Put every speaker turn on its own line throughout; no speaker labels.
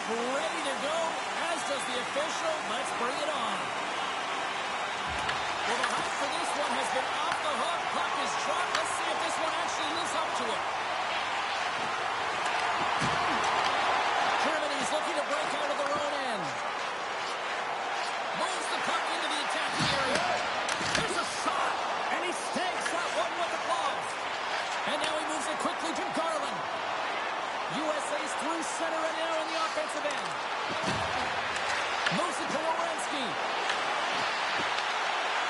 ready to go, as does the official. Let's bring it on. Well, the hype for this one has been off the hook. Puck is dropped. Let's see if this one actually lives up to it. Germany's looking to break out of their own end. Moves the puck into the attacking area. There's a shot, and he stakes that one with the glove. And now he moves it quickly to Garland. USA's through center and now in the offensive end. Moves it to Werenski.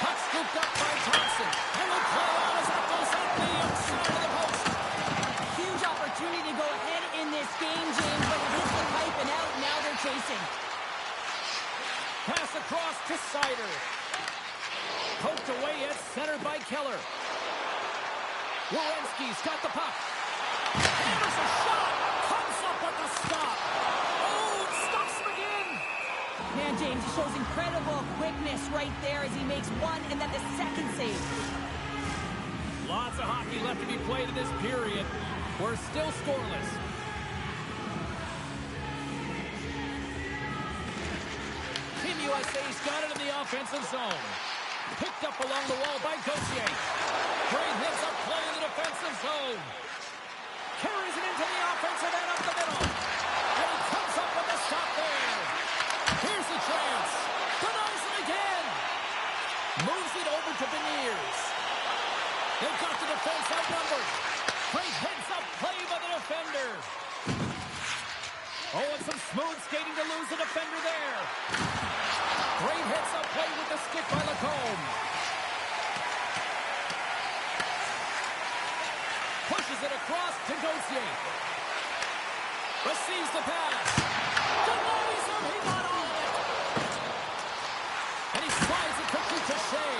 Puck scooped up by Thompson. And the play on as that goes up the outside of the post.
Huge opportunity to go ahead in this game, James, but it hits the pipe and out. Now they're chasing.
Pass across to Sider. Poked away at center by Keller. Werenski's got the puck. And there's a shot. Comes up with the stop. Oh, it stops him again.
Man, James, he shows incredible quickness right there as he makes one and then the second save.
Lots of hockey left to be played in this period. We're still scoreless. Team USA's got it in the offensive zone. Picked up along the wall by Gauthier. Great hits up play in the defensive zone. Carries it into the offensive end up the middle. And he comes up with a stop there. Here's the chance. Denies it again. Moves it over to Beniers. They've got the defense outnumbered. Great heads-up play by the defender. Oh, and some smooth skating to lose the defender there. Great heads-up play with the stick by Lacombe. Pushes it across to Gauthier. Receives the pass. Denies him. He got all of it. And he slides it quickly to Shea.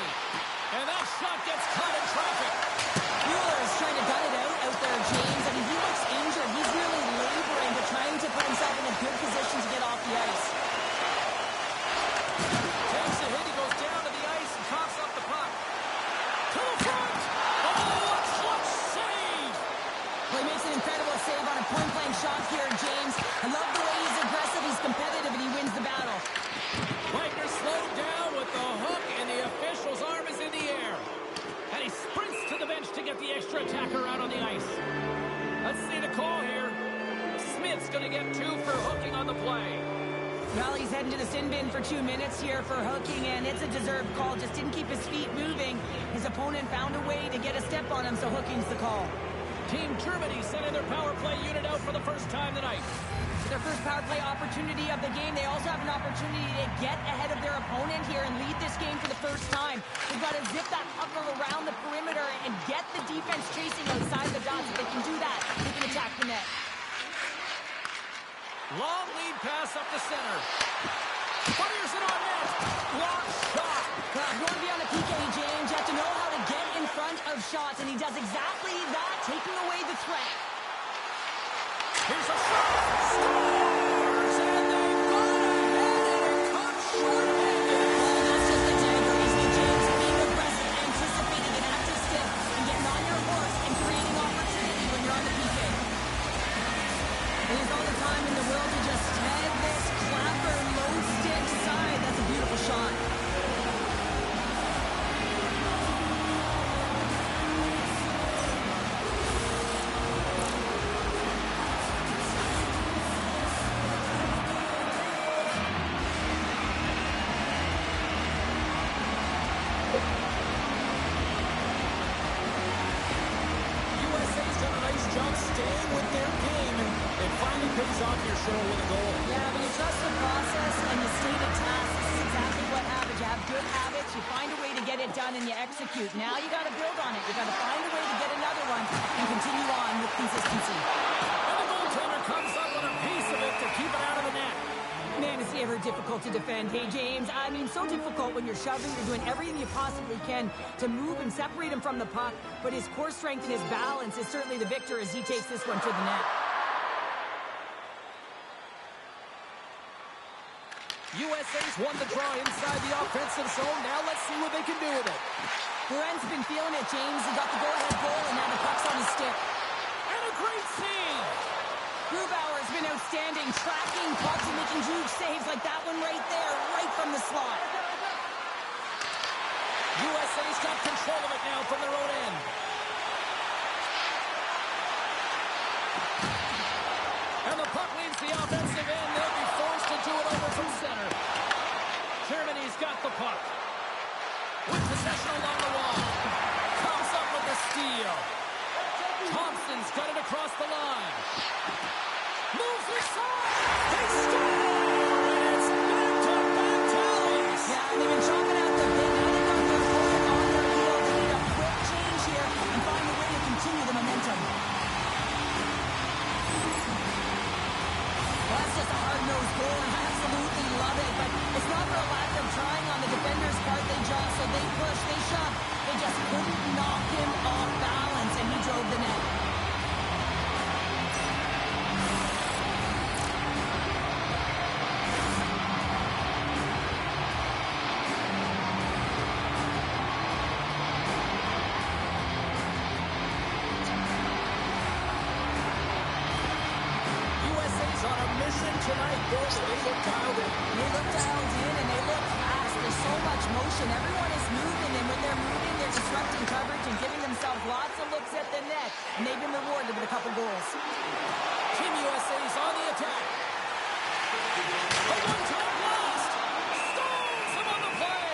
And that shot gets caught in traffic.
Mueller is trying to gut it out there, James. I mean, he looks injured. He's really laboring, but trying to put himself in a good position to get off the ice.
Takes a hit. He goes down to the ice and coughs up the puck. To the front. Oh, a clutch save.
Well, he makes an incredible save on a point-blank shot here, James. I love the way he's aggressive, he's competitive, and he wins the battle.
Wagner slowed down with the hook, and the official's arm is in the air. And he sprints to the bench to get the extra attacker out on the ice. Let's see the call here. Smith's going to get 2 for hooking on the play.
Well, he's heading to the sin bin for 2 minutes here for hooking, and it's a deserved call. Just didn't keep his feet moving. His opponent found a way to get a step on him, so hooking's the call.
Team Germany sending their power play unit out for the first time tonight.
Their first power play opportunity of the game. They also have an opportunity to get ahead of their opponent here and lead this game for the first time. They've got to zip that puck around the perimeter and get the defense chasing outside the dots. If they can do that, they can attack the net.
Long lead pass up the center. Fires it on net. Block shot.
Well, if you want to be on a PK, James, you have to know how to get in front of shots, and he does exactly that, taking away the threat.
Here's a shot. Scores, and they go ahead and cut short-handed.
That's just the dagger, isn't it, James? Being aggressive, anticipating an active stick, and getting on your horse and creating opportunity when you're on the PK. There's all the time in the world to just head this clapper low stick side. That's a beautiful shot.
USA's done a nice job staying with their game, and it finally pays off here, showing with a goal.
Yeah, when you trust the process and you stated tasks, this is exactly what happens. You have good habits, you find a way to get it done, and you execute. Now you got to build on it. You got to find a way to get another one and continue on with consistency.
And the goaltender comes up with a piece of it to keep it out of the net.
Man, it's ever difficult to defend. Hey, James, I mean, so difficult when you're shoving, you're doing everything you possibly can to move and separate him from the puck, but his core strength and his balance is certainly the victor as he takes this one to the net.
USA's won the draw inside the offensive zone. Now let's see what they can do with it.
Brent's been feeling it, James. He got the go-ahead goal, and now the puck's on his stick.
And a great save.
Grubauer's has been outstanding, tracking pucks and making huge saves like that one right there, right from the slot.
USA's got control of it now from their own end. And the puck leaves the offensive end. They'll be forced to do it over from center. Germany's got the puck. With possession along the wall. Comes up with the steal. Thompson's got it across the line. Moves inside. They score! And it's back-to-back tallies.
Yeah, and they've been chalking out the big. Now they've got their opponent on their heels. They need a quick change here and find a way to continue the momentum. Well, that's just a hard-nosed goal, and I absolutely love it. But it's not for a lack of trying on the defender's part. They jostled, they pushed, they shoved. They just couldn't knock him off balance, and he drove the net.
USA's on a mission tonight, Bill. They look dialed in.
They look dialed in, and they look fast. There's so much motion. Everyone is moving, and when they're moving, they're disrupting coverage and giving themselves lots of looks at the net, and they've been rewarded with a couple goals.
Team USA's on the attack. A one-time blast. Stones him on the play.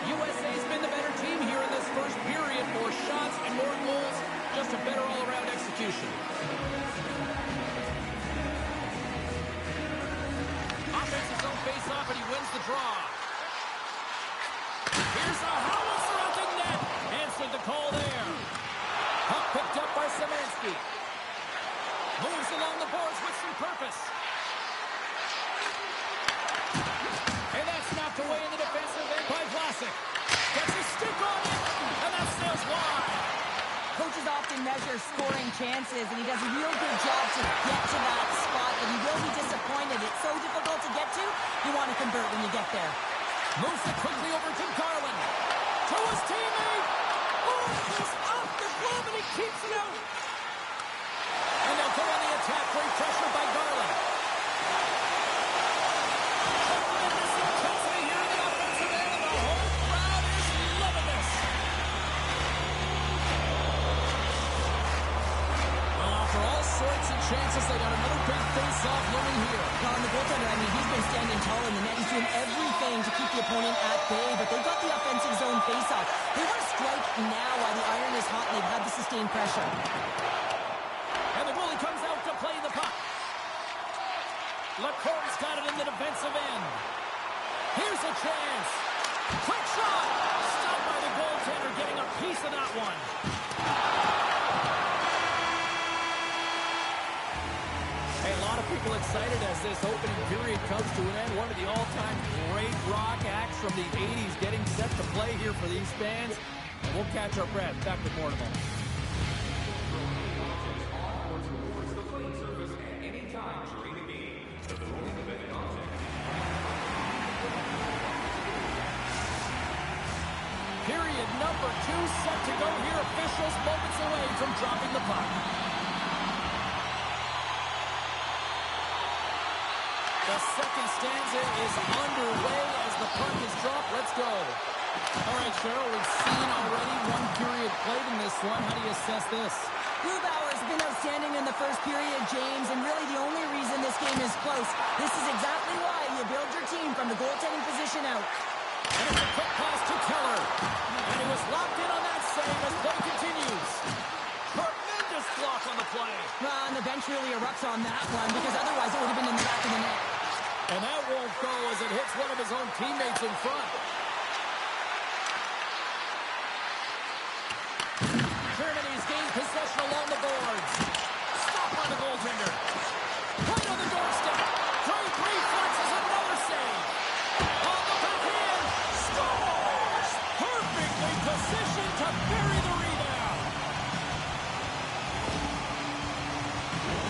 USA's been the better team here in this first period. More shots and more goals. Just a better all-around execution. Offensive zone face-off, and he wins the draw. Here's a howitzer at the net. Answered the call there. Puck picked up by Szymanski. Moves along the boards with some purpose. And that's knocked away in the defensive end by Vlasic. Gets a stick on it, and that sails wide.
Coaches often measure scoring chances, and he does a real good job to get to that spot, but he will be disappointed. It's so difficult to get to, you want to convert when you get there.
Moves it quickly over to Garland. To his teammate. Moves off the glove, and he keeps it out. And they'll go on the attack. Great pressure by Garland. Tremendous intensity here in the offensive end, and the whole crowd is loving this. Well, after all sorts of chances, they got another big face-off looming here.
Now, on the goaltender, I mean, he's been standing tall in the net. He's doing everything to keep the opponent at bay, but they've got the offensive zone face-off. They want to strike now while the iron is hot, and they've had the sustained pressure.
And the goalie comes out to play the puck. Lacorte's got it in the defensive end. Here's a chance. Quick shot. Stopped by the goaltender, getting a piece of that one. Hey, a lot of people excited as this opening period comes to an end. One of the all-time great rock acts from the 80s getting set to play here for these fans. And we'll catch our breath. Back with more in a moment. Period number 2 set to go here. Officials moments away from dropping the puck. The second stanza is underway as the puck is dropped. Let's go. All right, Cheryl, we've seen already one period played in this one. How do you assess this?
Grubauer's been outstanding in the first period, James, and really the only reason this game is close. This is exactly why you build your team from the goaltending position out.
And it's a quick pass to Keller. And he was locked in on that save as play continues. Tremendous block on the play.
Well, and the bench really erupts on that one because otherwise it would have been in the back of the net.
And that won't go as it hits one of his own teammates in front. Germany's gained possession along the boards. Stop on the goaltender. Right on the doorstep. Great reflexes, another save. On the backhand. Scores! Perfectly positioned to bury the rebound.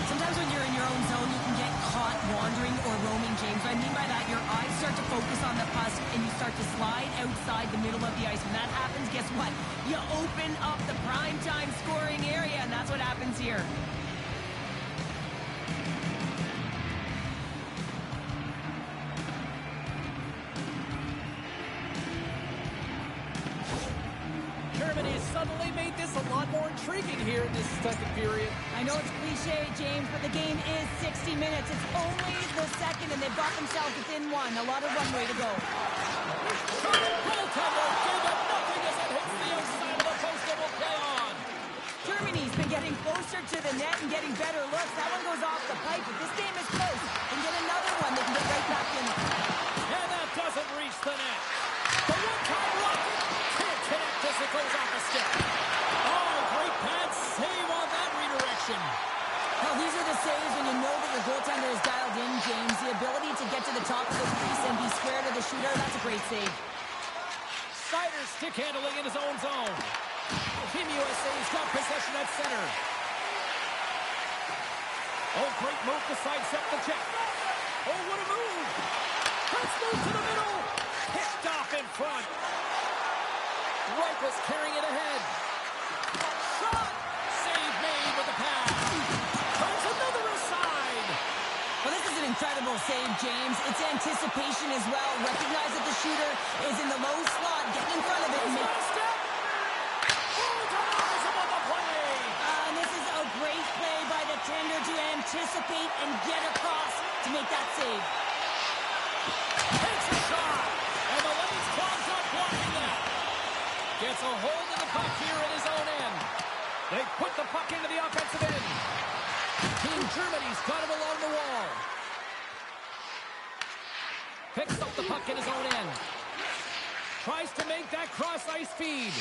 Sometimes when you're in your own zone, you can get caught wandering or roaming, James. What I mean by that, your eyes start to focus on the puck and you start to slide outside the middle of the ice. When that happens, guess what? You open up the primetime scoring area, and that's what happens here.
Germany suddenly made this a lot more intriguing here in this second period.
I know it's cliche, James, but the game is 60 minutes. It's only the second, and they've got themselves within one. A lot of runway to go.
Goaltender gave it nothing as it hits the outside of the post and will play on.
Germany's been getting closer to the net and getting better looks. That one goes off the pipe, but this game is close. And get another one, they can get right back in it.
And that doesn't reach the net. The one-time rocket can't connect as it goes off the stick. Oh, great pad save on that redirection.
Well, these are the saves when you know that your goaltender is dialed in, James. The ability to get to the top of the crease and be square to the shooter, that's a great save.
Seider stick handling in his own zone. Team USA's got possession at center. Oh, great move to sidestep the check. Oh, what a move. Let's move to the middle. Picked off in front. Reichels carrying it ahead. Shot. Save made with the pass. Comes another aside.
Well, this is an incredible save, James. It's anticipation as well. Recognize that the shooter is in the low slot. Get in front of it and make...
Step. Oh, denies him on the play.
And this is a great play by the tender to anticipate and get across to make that save.
Takes a shot. And the lane's clogs up blocking that. Gets a hold of the puck here in his own end. They put the puck into the offensive end. Team Germany's got it along the wall. Picks up the puck in his own end. Tries to make that cross-ice feed.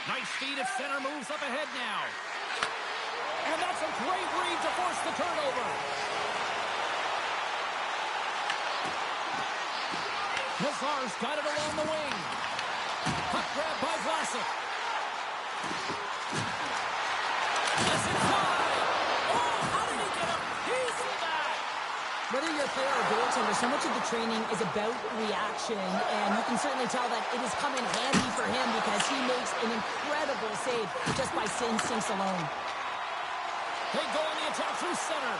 Nice feed at center, moves up ahead now. And that's a great read to force the turnover. Nazar's got it along the wing. Puck grab by Vlasic. That's inside. Oh, how did he get a piece of that?
Whether you're a player or goaltender, so much of the training is about reaction, and you can certainly tell that it has come in handy for him because he makes an incredible save just by instincts alone.
They go on the attack through center.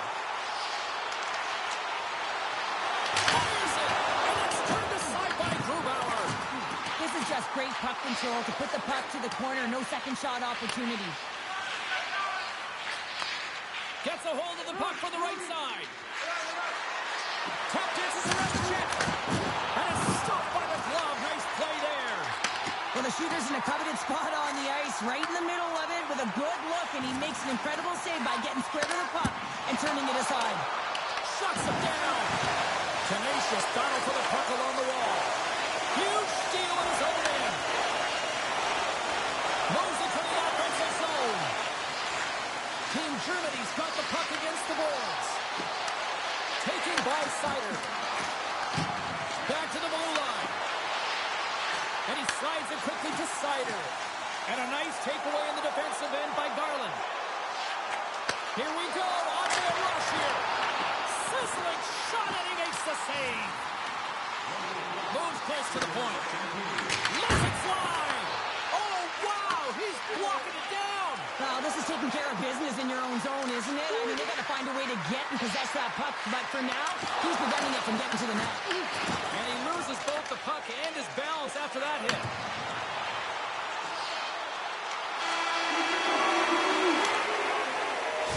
Fires it, and it's turned aside by Grubauer.
This is just great puck control to put the puck to the corner. No second shot opportunity.
Gets a hold of the puck from the right side. Tap dances around the check. And it's stopped by the glove. Nice play there.
Well, the shooter's in a coveted spot on the ice, right in the middle of it with a good look, and he makes an incredible save by getting square to the puck and turning it aside.
Shuts him down. Tenacious battle for the puck along the wall. Huge steal in his own end. Moves it to the offensive zone. Team Germany's got the puck against the boards. Taken by Seider. Back to the blue line. And he slides it quickly to Seider. And a nice takeaway in the defensive end by Garland. Here we go. On the rush here. Sizzling shot, and he makes the save. Moves close to the point. Lets it fly. Oh, wow. He's blocking it down.
Well, this is taking care of business in your own zone, isn't it? I mean, they got to find a way to get and possess that puck. But for now, he's preventing it from getting to the net.
And he loses both the puck and his balance after that hit.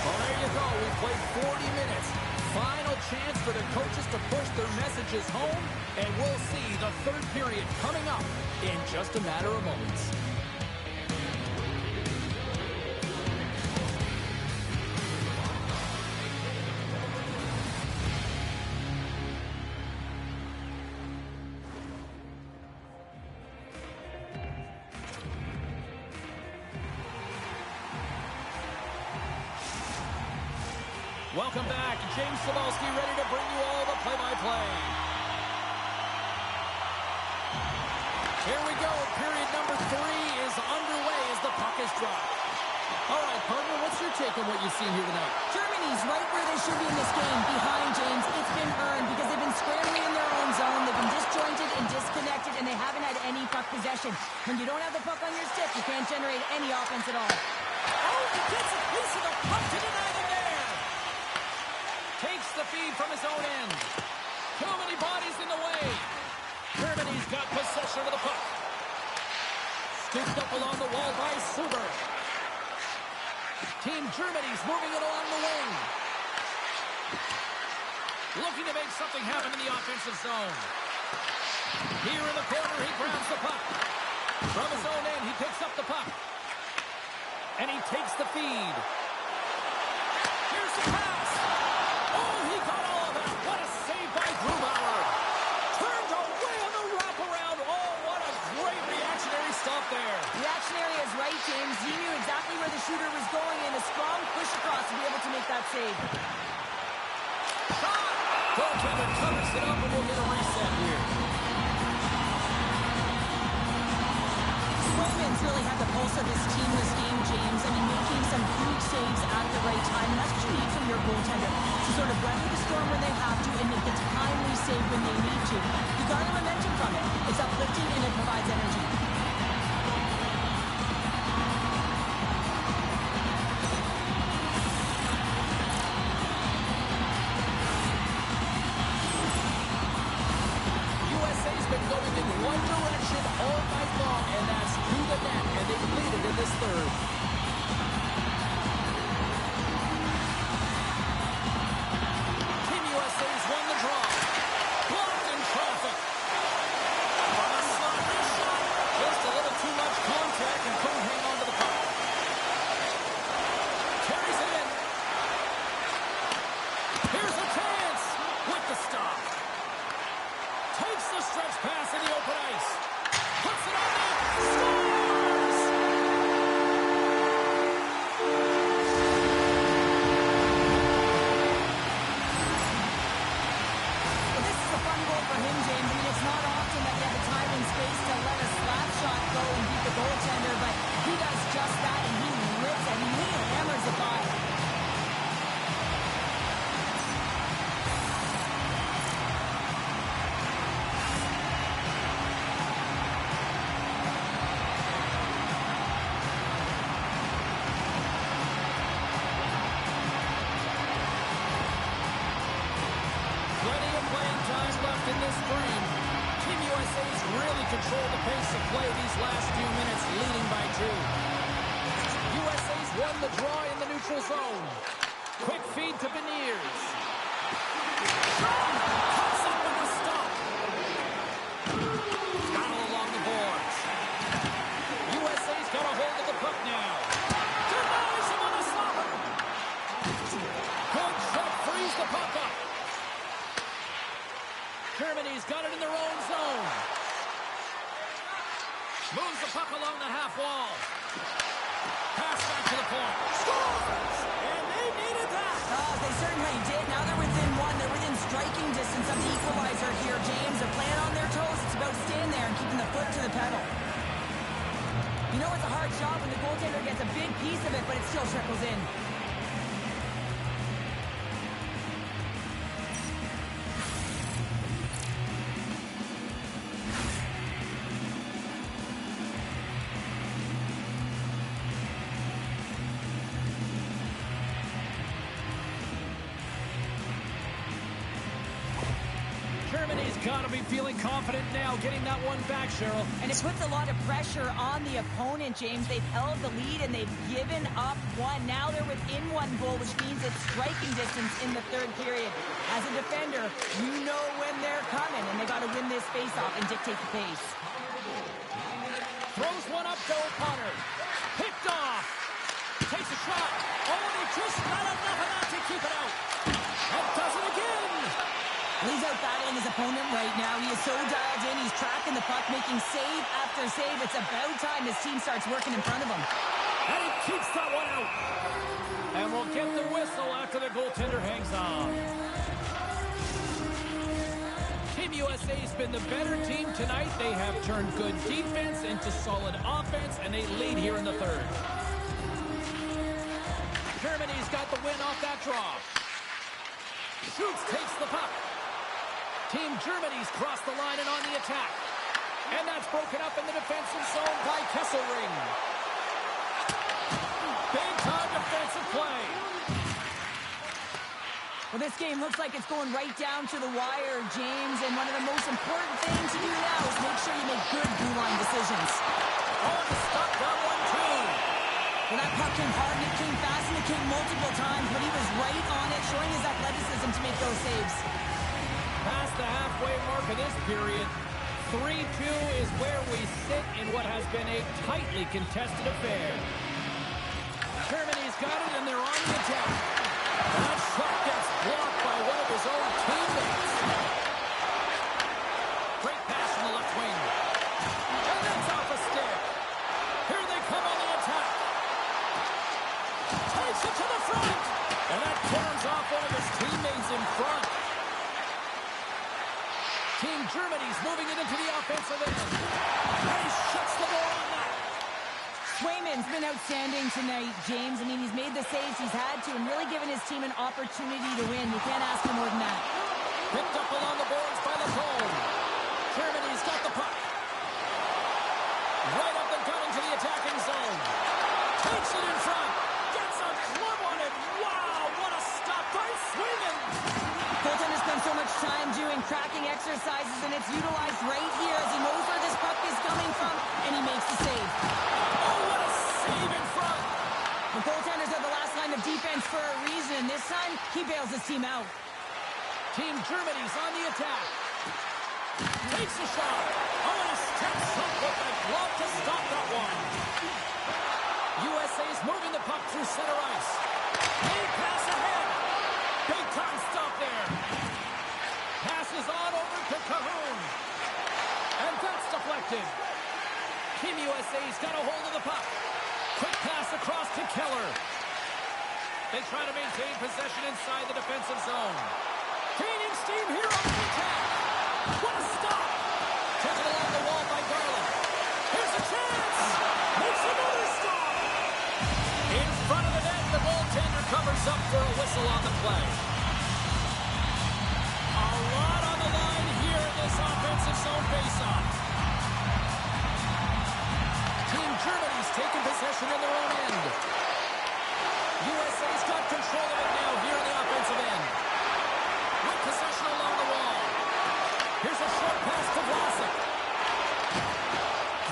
Well, there you go. We played 40 minutes. Final chance for the coaches to push their messages home. And we'll see the third period coming up in just a matter of moments. Welcome back. James Cebulski ready to bring you all the play-by-play. Here we go. Period number 3 is underway as the puck is dropped. All right, partner, what's your take on what you've seen here tonight?
Germany's right where they should be in this game, behind James. It's been earned because they've been scrambling in their own zone. They've been disjointed and disconnected, and they haven't had any puck possession. When you don't have the puck on your stick, you can't generate any offense at all.
Oh, he gets a piece of the puck to deny them there. Takes the feed from his own end. Too many bodies in the way. Germany's got possession of the puck. Scooped up along the wall by Suber. Team Germany's moving it along the wing. Looking to make something happen in the offensive zone. Here in the corner, he grabs the puck. From his own end, he picks up the puck. And he takes the feed. Here's the pass. Oh, he got all of that. What a save by Grubauer. Turned away on the wraparound. Oh, what a great reactionary stop there.
Reactionary is right, James. He knew exactly where the shooter was going, and a strong push across to be able to make that save.
Shot! Goaltender covers it up, and we'll get a reset here.
Swayman's really had the pulse of his team this game, James. I mean, making some huge saves at the right time, and that's what you need from your goaltender, to sort of weather the storm when they have to and make the timely save when they need to. You garner momentum from it. It's uplifting, and it provides energy.
USA's been going in one direction all night long, and that's to the net, and they've leaded in this third. Team USA's won the draw. Blocked in traffic. From a sloppy shot. Just a little too much contact and couldn't hang on to the puck. Carries it in. Here's a chance with the stop. Takes the stretch pass in the open ice. Puts it on net. Scores!
Well, this is a fun goal for him, James. I mean, it's not often that you have the time and space to let a slap shot go and beat the goaltender, but he does just that, and he rips it. I mean, he hammers it by.
Plenty of playing time left in this frame. Team USA's really controlled the pace of play these last few minutes, leading by 2. USA's won the draw in the neutral zone. Quick feed to Beniers. Cuts up with the stop. Battle along the boards. USA's got a hold of the puck now. Denies him on a stopper. Good shot, frees the puck up. Germany's got it in their own zone. Moves the puck along the half wall. Pass back to the point. Scores! And they needed that.
Oh, they certainly did. Now they're within 1. They're within striking distance of the equalizer here, James. They're playing on their toes. It's about staying there and keeping the foot to the pedal. You know it's a hard shot when the goaltender gets a big piece of it, but it still trickles in.
Germany's got to be feeling confident now, getting that one back, Cheryl.
And it puts a lot of pressure on the opponent, James. They've held the lead, and they've given up 1. Now they're within 1 goal, which means it's striking distance in the third period. As a defender, you know when they're coming, and they got to win this faceoff and dictate the pace.
Throws one up to O'Connor. Picked off. Takes a shot. Oh, and just not enough of that to keep it out. And does it again.
He's out battling his opponent right now. He is so dialed in. He's tracking the puck, making save after save. It's about time his team starts working in front of him.
And he keeps that one out. And we'll get the whistle after the goaltender hangs on. Team USA's been the better team tonight. They have turned good defense into solid offense, and they lead here in the third. Germany's got the win off that draw. Shoots, takes the puck. Team Germany's crossed the line and on the attack. And that's broken up in the defensive zone by Kesselring. Big-time defensive play.
Well, this game looks like it's going right down to the wire, James, and one of the most important things to do now is make sure you make good blue line decisions.
Oh, to stop that one, too.
Well, that puck came hard, and it came fast, and it came multiple times, but he was right on it, showing his athleticism to make those saves.
Past the halfway mark of this period, 3-2 is where we sit in what has been a tightly contested affair. Germany's got it, and they're on the attack. That shot gets blocked by one of his own teammates. Great pass from the left wing. And that's off a stick. Here they come on the attack. Takes it to the front. And that corners off one of his teammates in front. Team Germany's moving it into the offensive end. And he shuts the door on that.
Swayman's been outstanding tonight, James. I mean, he's made the saves he's had to and really given his team an opportunity to win. You can't ask for more than that.
Picked up along the boards by Lacombe. Germany's got the puck. Right up the gut into the attacking zone. Takes it in front. Gets a glove on it. Wow, what a stop by Swayman.
Goaltender spends so much time doing cracking exercises, and it's utilized right here as he knows where this puck is coming from, and he makes the save.
Oh, what a save in front.
The goaltenders are the last line of defense for a reason. This time, he bails his team out.
Team Germany's on the attack. Takes a shot. Oh, and he steps up with that glove to stop that one. USA's moving the puck through center ice. Big pass ahead. Big time stop there. Passes on over to Cahoon. And that's deflected. Team USA's got a hold of the puck. Quick pass across to Keller. They try to maintain possession inside the defensive zone. Gaining steam here on the attack. What a stop. Taken along the wall by Garland. Here's a chance. Makes another stop. In front of the net, the goaltender covers up for a whistle on the play. A lot on the line here in this offensive zone faceoff. Team Germany's taking possession in their own end. USA's got control of it now here in the offensive end. With possession along the wall. Here's a short pass to Vlasic.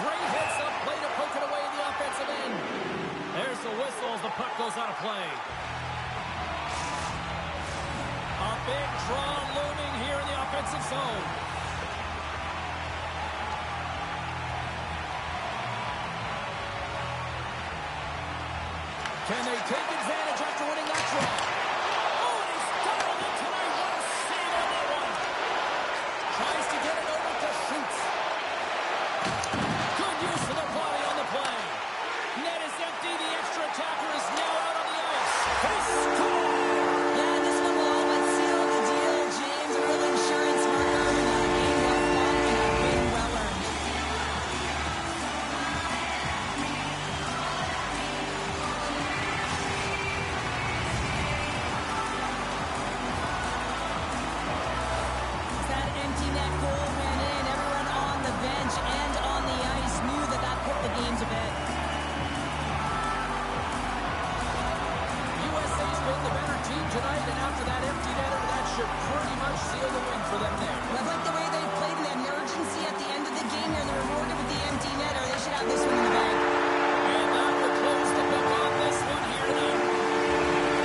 Great hits up play to poke it away in the offensive end. There's the whistle as the puck goes out of play. A big draw looming here in the offensive zone. Can they take advantage after winning that draw? Oh, and he's dialed it tonight. What a save on that one. Tries to get it over to Schutz. Good use of the body on the play. Net is empty. The extra attacker is now out on the ice. They score!
Yeah, this one will all but seal the deal, James. A real insurance marker and a game well fought and a win well earned. That empty net goal went in. Everyone on the bench and on the ice knew that that put the game to bed.
USA's been the better team tonight, and after that empty netter, that should pretty much seal the win for them there.
I like the way they played in the urgency at the end of the game here. They're rewarded with the empty netter. They should have this one in the bag.
And that will close the book on this one here tonight.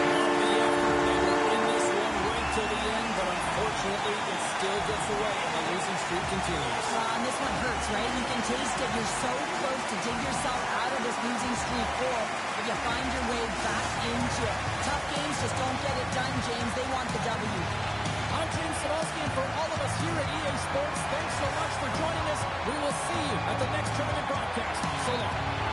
Love the effort. They were in this one right till the end, but unfortunately, it still gets away, and the losing streak continues.
And this one hurts, right? You can taste it. You're so close to dig yourself out of this losing streak, or if you find your way back into it. Tough games just don't get it done, James. They want the W.
I'm James Cebulski, and for all of us here at EA Sports, thanks so much for joining us. We will see you at the next tournament broadcast. So long.